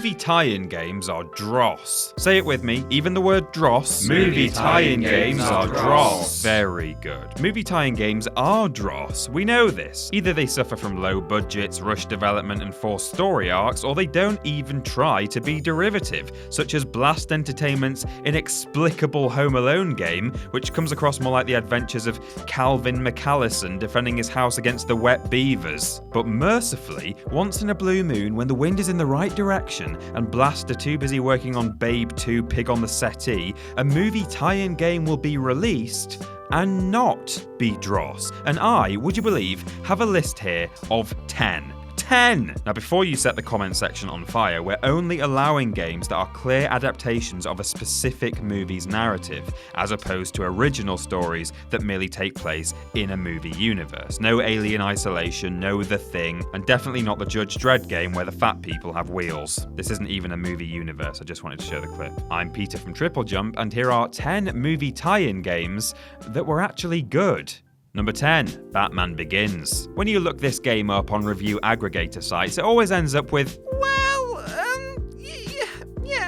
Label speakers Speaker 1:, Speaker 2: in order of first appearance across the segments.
Speaker 1: Movie tie-in games are dross. Say it with me, even the word dross.
Speaker 2: Movie tie-in games are dross.
Speaker 1: Very good. Movie tie-in games are dross. We know this. Either they suffer from low budgets, rushed development, and forced story arcs, or they don't even try to be derivative, such as Blast Entertainment's inexplicable Home Alone game, which comes across more like the adventures of Calvin McAllison defending his house against the wet beavers. But mercifully, once in a blue moon, when the wind is in the right direction and Blast are too busy working on Babe 2 Pig on the Settee, a movie tie-in game will be released and not be dross. And I, would you believe, have a list here of 10. 10! Now, before you set the comment section on fire, we're only allowing games that are clear adaptations of a specific movie's narrative, as opposed to original stories that merely take place in a movie universe. No Alien Isolation, no The Thing, and definitely not the Judge Dredd game where the fat people have wheels. This isn't even a movie universe, I just wanted to show the clip. I'm Peter from TripleJump, and here are 10 movie tie-in games that were actually good. Number 10, Batman Begins. When you look this game up on review aggregator sites, it always ends up with,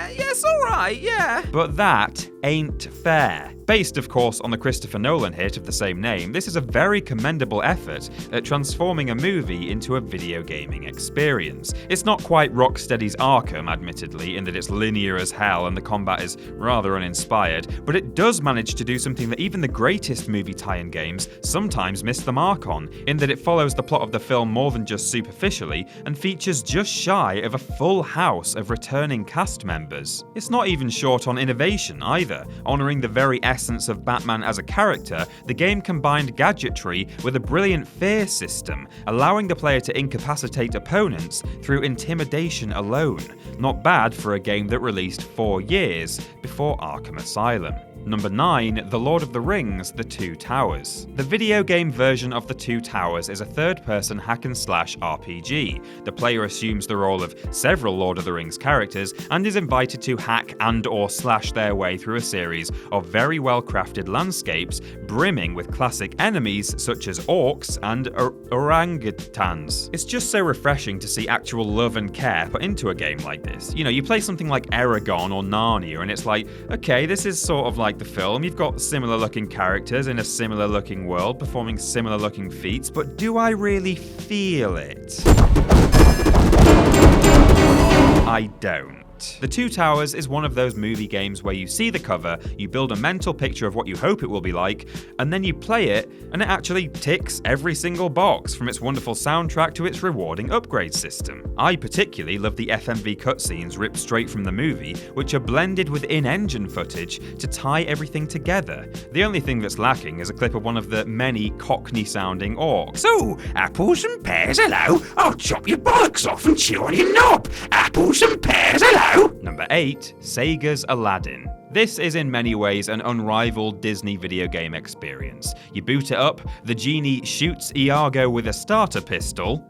Speaker 1: it's alright, yeah. But that ain't fair. Based, of course, on the Christopher Nolan hit of the same name, this is a very commendable effort at transforming a movie into a video gaming experience. It's not quite Rocksteady's Arkham, admittedly, in that it's linear as hell and the combat is rather uninspired, but it does manage to do something that even the greatest movie tie-in games sometimes miss the mark on, in that it follows the plot of the film more than just superficially and features just shy of a full house of returning cast members. It's not even short on innovation either. Honouring the very essence of Batman as a character, the game combined gadgetry with a brilliant fear system, allowing the player to incapacitate opponents through intimidation alone. Not bad for a game that released 4 years before Arkham Asylum. Number 9, The Lord of the Rings: The Two Towers. The video game version of The Two Towers is a third-person hack-and-slash RPG. The player assumes the role of several Lord of the Rings characters and is invited to hack and/or slash their way through a series of very well-crafted landscapes brimming with classic enemies such as orcs and orangutans. It's just so refreshing to see actual love and care put into a game like this. You know, you play something like Eragon or Narnia and it's like, okay, this is sort of like the film, you've got similar looking characters in a similar looking world performing similar looking feats, but do I really feel it? I don't. The Two Towers is one of those movie games where you see the cover, you build a mental picture of what you hope it will be like, and then you play it, and it actually ticks every single box, from its wonderful soundtrack to its rewarding upgrade system. I particularly love the FMV cutscenes ripped straight from the movie, which are blended with in-engine footage to tie everything together. The only thing that's lacking is a clip of one of the many Cockney-sounding orcs.
Speaker 3: So, apples and pears, hello? I'll chop your bollocks off and chew on your knob. Apples and pears, hello?
Speaker 1: Number 8, Sega's Aladdin. This is in many ways an unrivaled Disney video game experience. You boot it up, the genie shoots Iago with a starter pistol,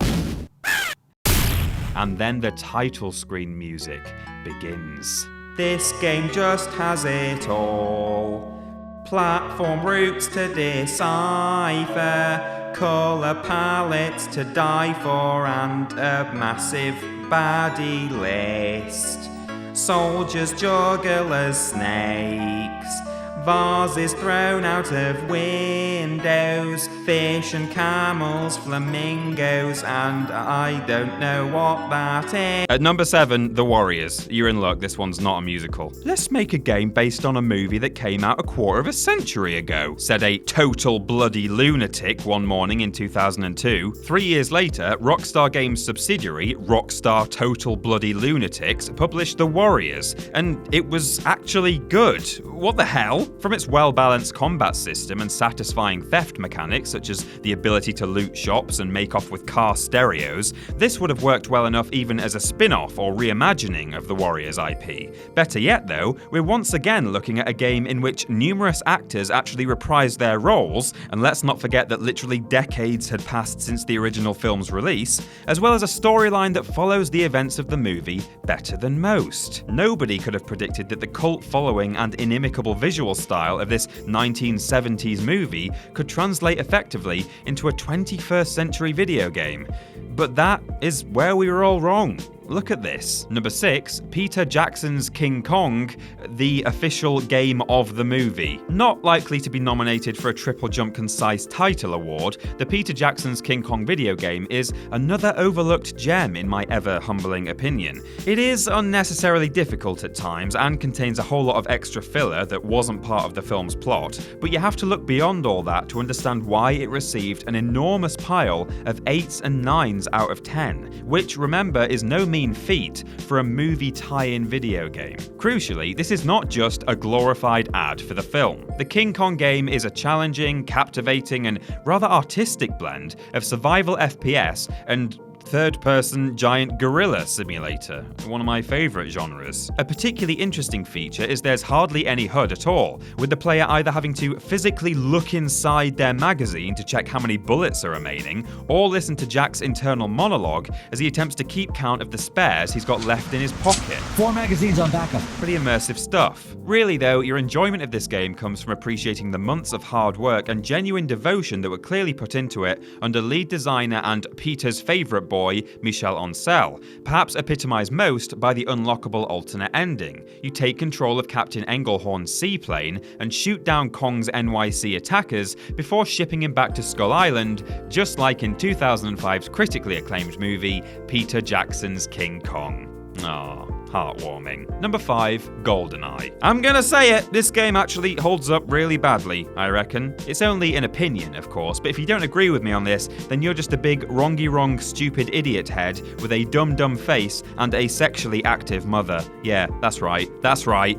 Speaker 1: and then the title screen music begins. This game just has it all. Platform routes to decipher, colour palettes to die for, and a massive baddie list. Soldiers, jugglers, snakes, vases thrown out of windows, fish and camels, flamingos, and I don't know what that is. At number 7, The Warriors. You're in luck, this one's not a musical. Let's make a game based on a movie that came out a quarter of a century ago, said a total bloody lunatic one morning in 2002. 3 years later, Rockstar Games subsidiary, Rockstar Total Bloody Lunatics, published The Warriors, and it was actually good. What the hell? From its well-balanced combat system and satisfying theft mechanics, such as the ability to loot shops and make off with car stereos, this would have worked well enough even as a spin-off or reimagining of the Warriors IP. Better yet though, we're once again looking at a game in which numerous actors actually reprised their roles, and let's not forget that literally decades had passed since the original film's release, as well as a storyline that follows the events of the movie better than most. Nobody could have predicted that the cult following and inimicable visual style of this 1970s movie could translate effectively into a 21st century video game. But that is where we were all wrong. Look at this. Number 6, Peter Jackson's King Kong, the official game of the movie. Not likely to be nominated for a TripleJump Concise Title Award, the Peter Jackson's King Kong video game is another overlooked gem in my ever-humbling opinion. It is unnecessarily difficult at times and contains a whole lot of extra filler that wasn't part of the film's plot, but you have to look beyond all that to understand why it received an enormous pile of 8s and 9s out of 10, which, remember, is no mean feat for a movie tie-in video game. Crucially, this is not just a glorified ad for the film. The King Kong game is a challenging, captivating, and rather artistic blend of survival FPS and third-person giant gorilla simulator, one of my favourite genres. A particularly interesting feature is there's hardly any HUD at all, with the player either having to physically look inside their magazine to check how many bullets are remaining, or listen to Jack's internal monologue as he attempts to keep count of the spares he's got left in his pocket.
Speaker 4: 4 magazines on backup.
Speaker 1: Pretty immersive stuff. Really though, your enjoyment of this game comes from appreciating the months of hard work and genuine devotion that were clearly put into it under lead designer and Peter's favourite boy, Michel Ancel, perhaps epitomised most by the unlockable alternate ending. You take control of Captain Engelhorn's seaplane and shoot down Kong's NYC attackers before shipping him back to Skull Island, just like in 2005's critically acclaimed movie, Peter Jackson's King Kong. Aww. Heartwarming. Number 5, Goldeneye. I'm gonna say it, this game actually holds up really badly, I reckon. It's only an opinion, of course, but if you don't agree with me on this, then you're just a big wrongy-wrong stupid idiot head with a dumb face and a sexually active mother. Yeah, that's right.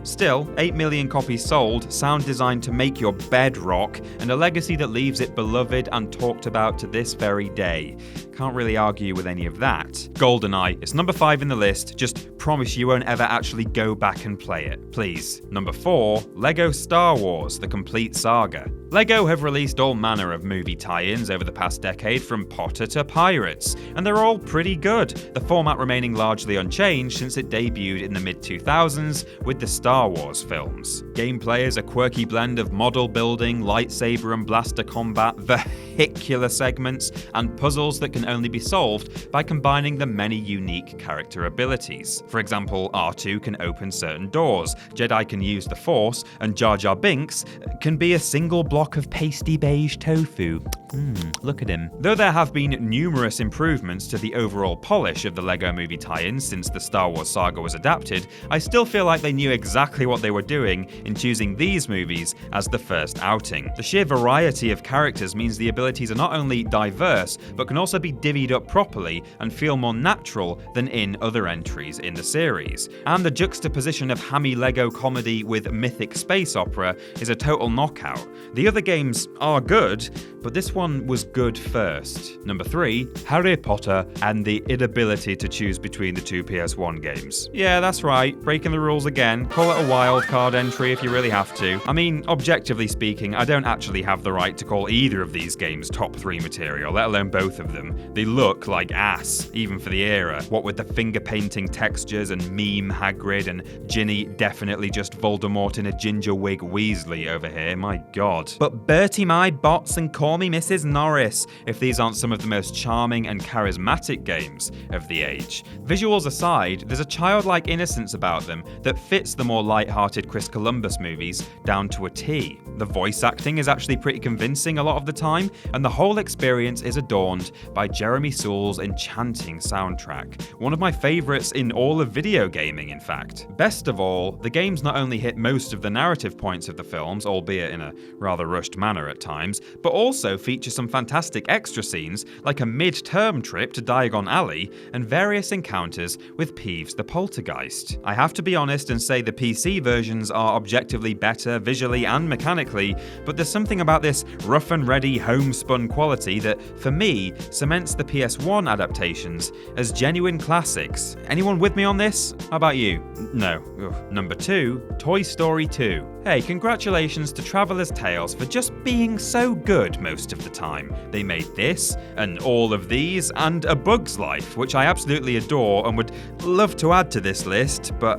Speaker 1: Still, 8 million copies sold, sound designed to make your bed rock, and a legacy that leaves it beloved and talked about to this very day. Can't really argue with any of that. Goldeneye, it's number 5 in the list, just promise you won't ever actually go back and play it, please. Number 4, Lego Star Wars, the complete saga. Lego have released all manner of movie tie-ins over the past decade, from Potter to Pirates, and they're all pretty good, the format remaining largely unchanged since it debuted in the mid-2000s with the Star Wars films. Gameplay is a quirky blend of model building, lightsaber and blaster combat, vehicular segments, and puzzles that can only be solved by combining the many unique character abilities. For example, R2 can open certain doors, Jedi can use the Force, and Jar Jar Binks can be a single block of pasty beige tofu. Look at him. Though there have been numerous improvements to the overall polish of the LEGO movie tie-ins since the Star Wars saga was adapted, I still feel like they knew exactly what they were doing in choosing these movies as the first outing. The sheer variety of characters means the abilities are not only diverse, but can also be divvied up properly and feel more natural than in other entries in the series. And the juxtaposition of hammy LEGO comedy with mythic space opera is a total knockout. The other games are good, but this one was good first. Number 3, Harry Potter and the inability to choose between the two PS1 games. Yeah, that's right, breaking the rules again. Call it a wildcard entry if you really have to. I mean, objectively speaking, I don't actually have the right to call either of these games top 3 material, let alone both of them. They look like ass, even for the era. What with the finger painting textures and meme Hagrid and Ginny definitely just Voldemort in a ginger wig Weasley over here, my god. But Bertie my bots and call me Mrs. Norris if these aren't some of the most charming and charismatic games of the age. Visuals aside, there's a childlike innocence about them that fits the more light-hearted Chris Columbus movies down to a T. The voice acting is actually pretty convincing a lot of the time, and the whole experience is adorned by Jeremy Soul's enchanting soundtrack. One of my favourites in all of video gaming, in fact. Best of all, the games not only hit most of the narrative points of the films, albeit in a rather rushed manner at times, but also feature some fantastic extra scenes like a mid-term trip to Diagon Alley and various encounters with Peeves the Poltergeist. I have to be honest and say the PC versions are objectively better visually and mechanically, but there's something about this rough and ready homespun quality that, for me, cements the PS1 adaptations as genuine classics. Anyone with me on this? How about you? No. Ugh. Number 2, Toy Story 2. Hey, congratulations to Traveller's Tales for just being so good most of the time. They made this, and all of these, and A Bug's Life, which I absolutely adore and would love to add to this list, but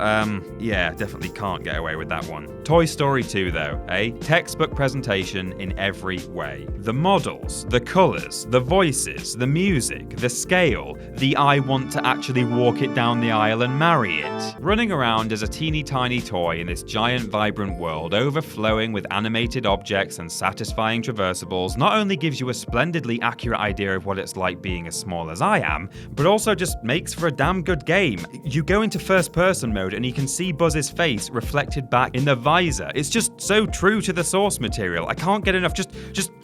Speaker 1: yeah, definitely can't get away with that one. Toy Story 2 though, eh? Textbook presentation in every way. The models, the colours, the voices, the music, the scale, the I want to actually walk it down the aisle and marry it. Running around as a teeny tiny toy in this giant vibrant world overflowing with animated objects and satisfying traversables not only gives you a splendidly accurate idea of what it's like being as small as I am, but also just makes for a damn good game. You go into first person mode and you can see Buzz's face reflected back in the visor. It's just so true to the source material. I can't get enough. Just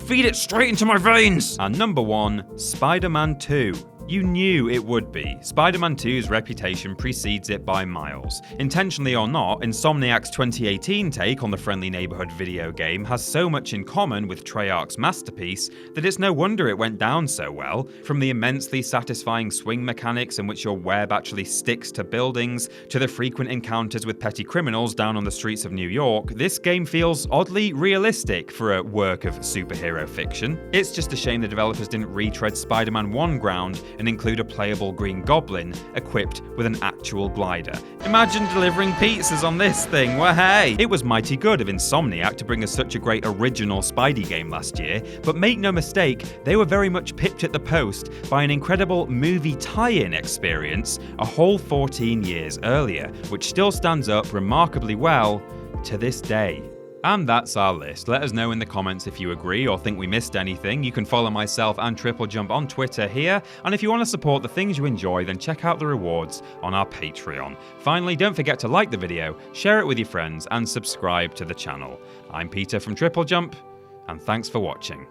Speaker 1: feed it straight into my veins. And number 1, Spider-Man 2. You knew it would be. Spider-Man 2's reputation precedes it by miles. Intentionally or not, Insomniac's 2018 take on the friendly neighborhood video game has so much in common with Treyarch's masterpiece that it's no wonder it went down so well. From the immensely satisfying swing mechanics in which your web actually sticks to buildings, to the frequent encounters with petty criminals down on the streets of New York, this game feels oddly realistic for a work of superhero fiction. It's just a shame the developers didn't retread Spider-Man 1 ground and include a playable Green Goblin equipped with an actual glider. Imagine delivering pizzas on this thing, well hey! It was mighty good of Insomniac to bring us such a great original Spidey game last year, but make no mistake, they were very much pipped at the post by an incredible movie tie-in experience a whole 14 years earlier, which still stands up remarkably well to this day. And that's our list. Let us know in the comments if you agree or think we missed anything. You can follow myself and TripleJump on Twitter here, and if you want to support the things you enjoy, then check out the rewards on our Patreon. Finally, don't forget to like the video, share it with your friends, and subscribe to the channel. I'm Peter from TripleJump, and thanks for watching.